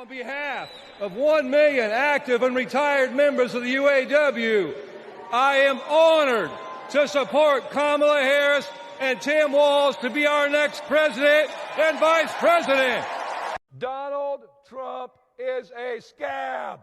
On behalf of 1 million active and retired members of the UAW, I am honored to support Kamala Harris and Tim Walz to be our next president and vice president. Donald Trump is a scab.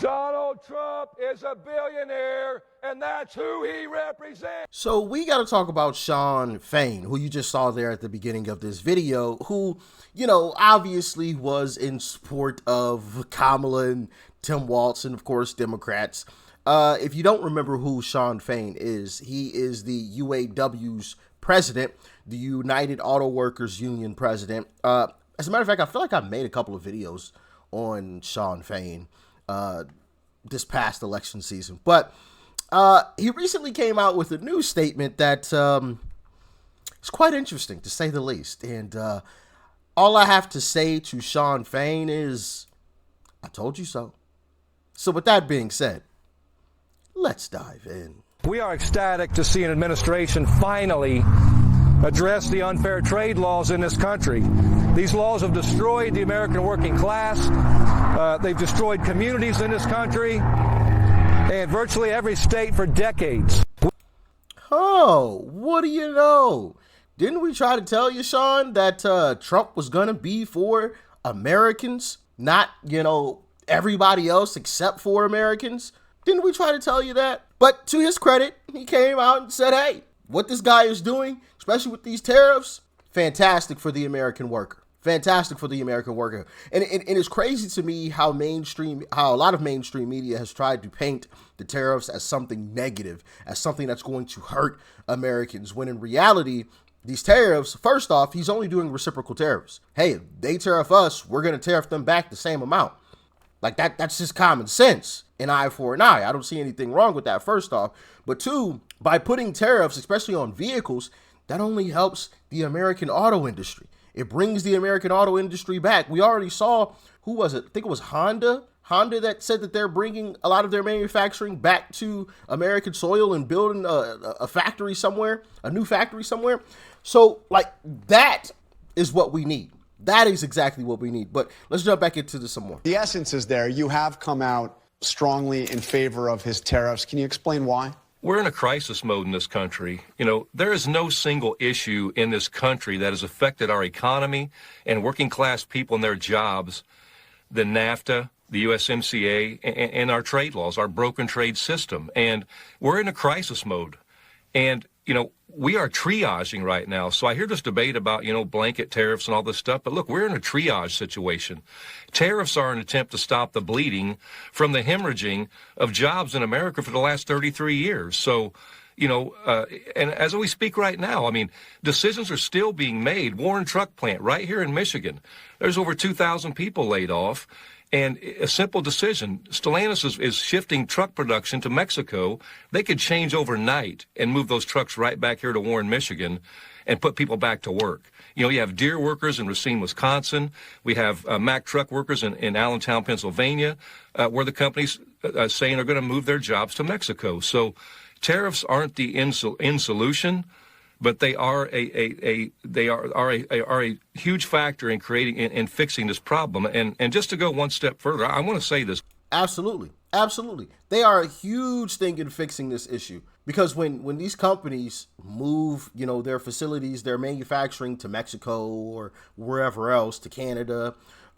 Donald Trump is a billionaire, and that's who he represents. So we got to talk about Shawn Fain, who you just saw there at the beginning of this video, who, you know, obviously was in support of Kamala and Tim Walz and, of course, Democrats. If you don't remember who Shawn Fain is, he is the UAW's president, the United Auto Workers Union president. As a matter of fact, I feel like I made a couple of videos on Shawn Fain this past election season, but he recently came out with a new statement that is quite interesting, to say the least. And all I have to say to Shawn Fain is, I told you so. So with that being said, let's dive in. We are ecstatic to see an administration finally address the unfair trade laws in this country. These laws have destroyed the American working class. They've destroyed communities in this country and virtually every state for decades. Oh, what do you know? Didn't we try to tell you, Shawn, that Trump was going to be for Americans, not, you know, everybody else except for Americans? Didn't we try to tell you that? But to his credit, he came out and said, hey, what this guy is doing, especially with these tariffs, fantastic for the American worker. Fantastic for the American worker. And it's crazy to me how a lot of mainstream media has tried to paint the tariffs as something negative, as something that's going to hurt Americans, when in reality, these tariffs, first off, he's only doing reciprocal tariffs. Hey, if they tariff us, we're going to tariff them back the same amount. Like that's just common sense. An eye for an eye. I don't see anything wrong with that, first off. But two, by putting tariffs, especially on vehicles, that only helps the American auto industry. It brings the American auto industry back. We already saw, who was it? I think it was Honda that said that they're bringing a lot of their manufacturing back to American soil and building a factory somewhere, a new factory somewhere. So like that is what we need. That is exactly what we need. But let's jump back into this some more. The essence is there. You have come out strongly in favor of his tariffs. Can you explain why? We're in a crisis mode in this country. You know, there is no single issue in this country that has affected our economy and working class people and their jobs than NAFTA, the USMCA, and our trade laws, our broken trade system. And we're in a crisis mode. And, you know, we are triaging right now. So I hear this debate about, you know, blanket tariffs and all this stuff. But look, we're in a triage situation. Tariffs are an attempt to stop the bleeding from the hemorrhaging of jobs in America for the last 33 years. So, you know, and as we speak right now, I mean, decisions are still being made. Warren Truck Plant right here in Michigan, there's over 2,000 people laid off. And a simple decision, Stellantis is shifting truck production to Mexico. They could change overnight and move those trucks right back here to Warren, Michigan, and put people back to work. You know, you have Deere workers in Racine, Wisconsin. We have Mack truck workers in Allentown, Pennsylvania, where the companies saying are going to move their jobs to Mexico. So tariffs aren't the end solution, but they are a huge factor in creating and fixing this problem. And just to go one step further, I want to say this. Absolutely. Absolutely. They are a huge thing in fixing this issue, because when these companies move, you know, their facilities, their manufacturing to Mexico or wherever else, to Canada,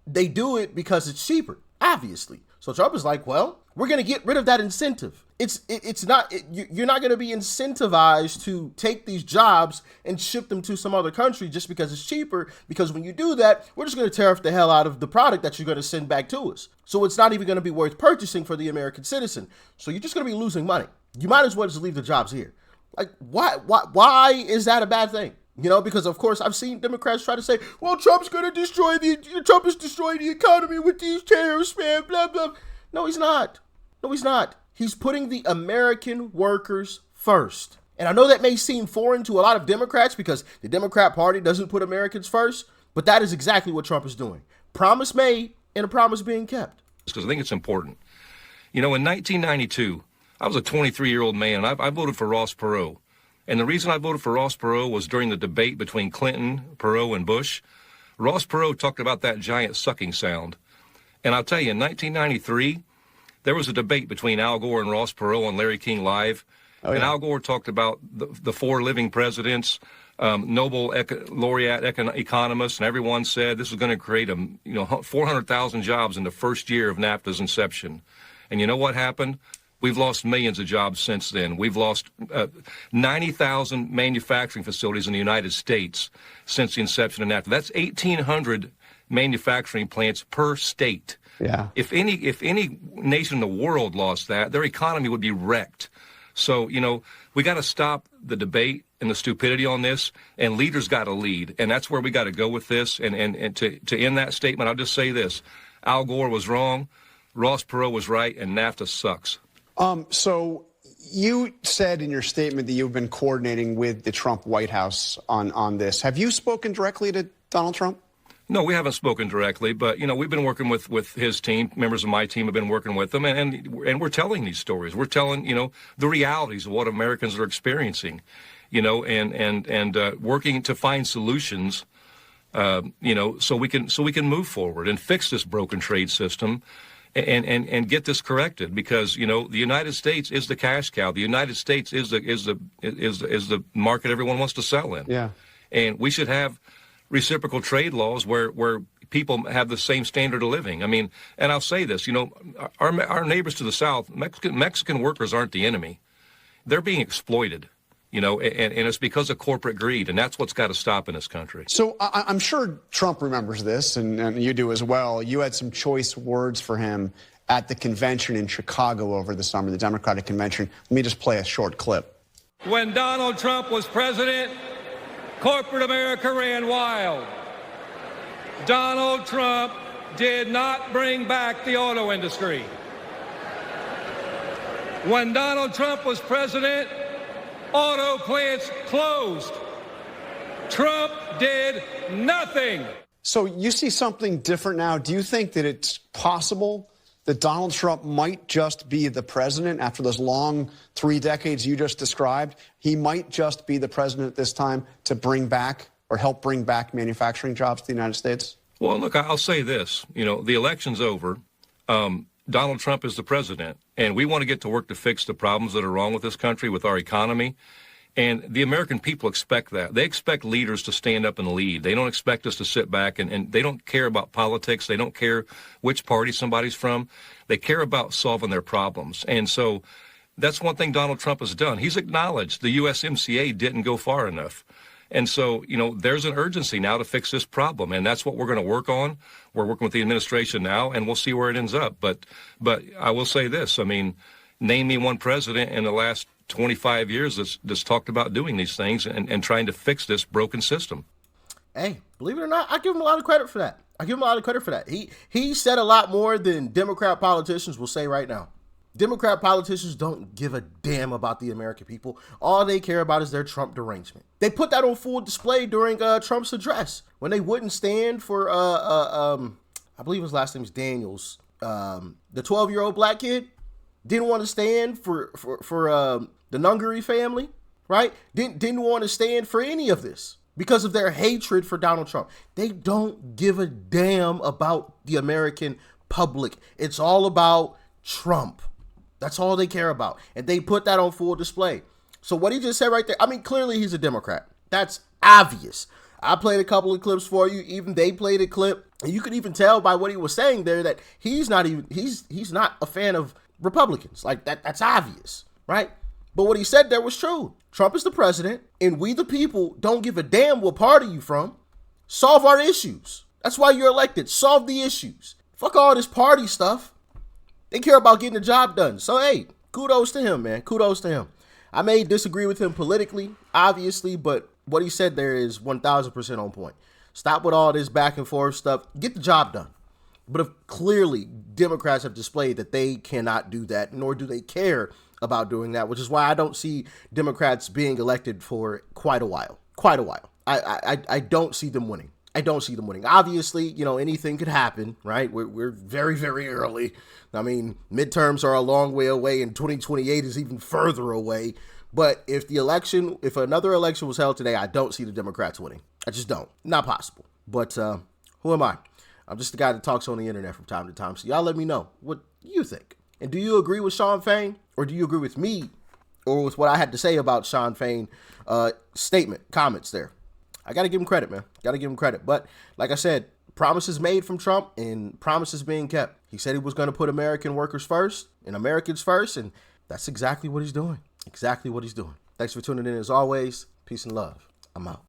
they do it because it's cheaper, obviously. So Trump is like, well, we're going to get rid of that incentive. You're not going to be incentivized to take these jobs and ship them to some other country just because it's cheaper, because when you do that, we're just going to tariff the hell out of the product that you're going to send back to us. So it's not even going to be worth purchasing for the American citizen. So you're just going to be losing money. You might as well just leave the jobs here. Like, why is that a bad thing? You know, because of course I've seen Democrats try to say, well, Trump is destroying the economy with these tariffs, man, blah, blah. No, he's not. No, he's not. He's putting the American workers first. And I know that may seem foreign to a lot of Democrats because the Democrat Party doesn't put Americans first, but that is exactly what Trump is doing. Promise made and a promise being kept. Because I think it's important. You know, in 1992, I was a 23-year-old man. I voted for Ross Perot. And the reason I voted for Ross Perot was during the debate between Clinton, Perot, and Bush. Ross Perot talked about that giant sucking sound. And I'll tell you, in 1993, there was a debate between Al Gore and Ross Perot on Larry King Live. Oh, yeah. And Al Gore talked about the four living presidents, Nobel laureate economists, and everyone said this was going to create 400,000 jobs in the first year of NAFTA's inception. And you know what happened? We've lost millions of jobs since then. We've lost 90,000 manufacturing facilities in the United States since the inception of NAFTA. That's 1,800 manufacturing plants per state. Yeah. If any nation in the world lost that, their economy would be wrecked. So, we got to stop the debate and the stupidity on this, and leaders got to lead. And that's where we got to go with this. And to end that statement, I'll just say this. Al Gore was wrong, Ross Perot was right, and NAFTA sucks. So you said in your statement that you've been coordinating with the Trump White House on this. Have you spoken directly to Donald Trump? No, we haven't spoken directly, but, we've been working with his team. Members of my team have been working with them, and we're telling these stories. We're telling, the realities of what Americans are experiencing, and working to find solutions, so we can move forward and fix this broken trade system. And get this corrected, because the United States is the cash cow. The United States is the market everyone wants to sell in. Yeah. And we should have reciprocal trade laws where people have the same standard of living. I mean, and I'll say this, our neighbors to the south, Mexican workers aren't the enemy. They're being exploited. And it's because of corporate greed, and that's what's got to stop in this country. So I'm sure Trump remembers this, and you do as well. You had some choice words for him at the convention in Chicago over the summer, the Democratic convention. Let me just play a short clip. When Donald Trump was president, corporate America ran wild. Donald Trump did not bring back the auto industry. When Donald Trump was president, auto plants closed. Trump did nothing. So you see something different now. Do you think that it's possible that Donald Trump might just be the president after those long 3 decades you just described? He might just be the president this time to bring back or help bring back manufacturing jobs to the United States? Well, look, I'll say this. The election's over. Donald Trump is the president, and we want to get to work to fix the problems that are wrong with this country, with our economy. And the American people expect that. They expect leaders to stand up and lead. They don't expect us to sit back, and they don't care about politics. They don't care which party somebody's from. They care about solving their problems. And so that's one thing Donald Trump has done. He's acknowledged the USMCA didn't go far enough. And so, there's an urgency now to fix this problem, and that's what we're going to work on. We're working with the administration now, and we'll see where it ends up. But I will say this. I mean, name me one president in the last 25 years that's talked about doing these things and trying to fix this broken system. Hey, believe it or not, I give him a lot of credit for that. He said a lot more than Democrat politicians will say right now. Democrat politicians don't give a damn about the American people. All they care about is their Trump derangement. They put that on full display during Trump's address when they wouldn't stand for, I believe his last name is Daniels, the 12-year-old black kid. Didn't want to stand for the Nungary family, right? Didn't want to stand for any of this because of their hatred for Donald Trump. They don't give a damn about the American public. It's all about Trump. That's all they care about. And they put that on full display. So what he just said right there, I mean, clearly he's a Democrat. That's obvious. I played a couple of clips for you. Even they played a clip. And you could even tell by what he was saying there that he's not a fan of Republicans. Like that's obvious, right? But what he said there was true. Trump is the president, and we the people don't give a damn what party you from. Solve our issues. That's why you're elected. Solve the issues. Fuck all this party stuff. They care about getting the job done. So, hey, kudos to him, man. Kudos to him. I may disagree with him politically, obviously, but what he said there is 1,000% on point. Stop with all this back and forth stuff. Get the job done. But if clearly Democrats have displayed that they cannot do that, nor do they care about doing that, which is why I don't see Democrats being elected for quite a while. I don't see them winning. Obviously, anything could happen, right? We're very, very early. I mean, midterms are a long way away, and 2028 is even further away. But if another election was held today, I don't see the Democrats winning. I just don't. Not possible. But who am I? I'm just the guy that talks on the internet from time to time. So y'all let me know what you think. And do you agree with Shawn Fain? Or do you agree with me? Or with what I had to say about Shawn Fain comments there? I got to give him credit, man. Got to give him credit. But like I said, promises made from Trump and promises being kept. He said he was going to put American workers first and Americans first. And that's exactly what he's doing. Exactly what he's doing. Thanks for tuning in as always. Peace and love. I'm out.